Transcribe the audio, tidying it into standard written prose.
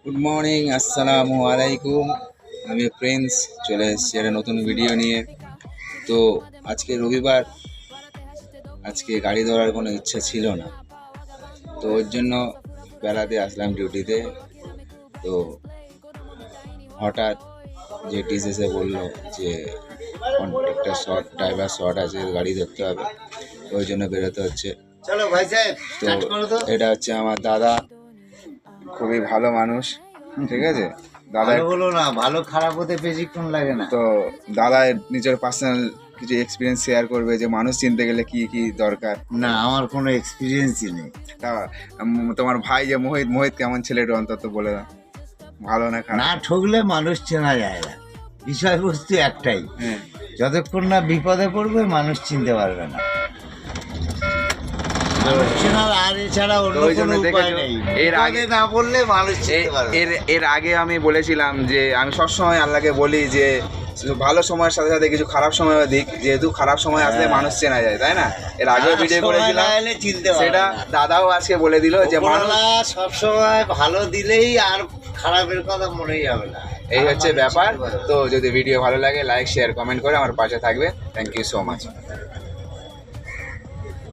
Good morning, আসসালামু আলাইকুম। আমি প্রিন্স চলে এসেছি একটা নতুন ভিডিও নিয়ে। তো আজকে রবিবার, আজকে গাড়ি ধরার কোনো ইচ্ছা ছিল না, তো ওর জন্য বেলাতে আসলাম ডিউটিতে। তো হঠাৎ যে টিস এসে বললো যে কন্ট্রাক্টর শর্ট, ড্রাইভার শর্ট আছে, গাড়ি ধরতে হবে, ওই জন্য বেরোতে হচ্ছে। চলো ভাই সাহেব, তো স্টার্ট করো তো। এটা হচ্ছে আমার দাদা, খুবই ভালো মানুষ, ঠিক আছে। দাদা ভালো বলো না, ভালো খারাপ হতে বেশিক্ষণ লাগে না। তো দাদা নিজের পার্সোনাল কিছু এক্সপিরিয়েন্স শেয়ার করবে যে মানুষ চিনতে গেলে কি কি দরকার। না, আমার কোনো এক্সপিরিয়েন্সই নেই। তা তোমার ভাই যে মোহিত, মোহিত কেমন ছেলে একটু অন্তত বলে দাও, ভালো না খারাপ? না ঠকলে মানুষ চেনা যায় না, বিষয়বস্তু একটাই, হ্যাঁ, যতক্ষণ না বিপদে পড়বে মানুষ চিনতে পারবে না। মানুষ চেনার আর এছাড়া অন্য ওই জন্য কোনো উপায় দেখেছো, নেই। এর বিপদে আগে না বললে মানুষ চিনতে পারবে না। এর এর আগে আমি বলেছিলাম যে আমি সবসময় আল্লাহকে বলি যে ভালো সময়ের সাথে সাথে কিছু খারাপ সময়ও দিক, যেহেতু খারাপ সময় আসলে মানুষ চেনা যায়, তাই না? এর আগেও খারাপ ভিডিও সময় করেছিলাম, না এলে চিনতে পারবে সেটা না। দাদাও আজকে বলে দিল যে মানুষ, ওপরওয়ালা সবসময় ভালো দিলেই আর খারাপের কথা মনেই যাবে না। এই হচ্ছে খারাপ মানুষ ব্যাপার। চিনতে পারবে না। তো যদি ভিডিও ভালো লাগে লাইক শেয়ার কমেন্ট করে আমার পাশে থাকবে। Thank you so much.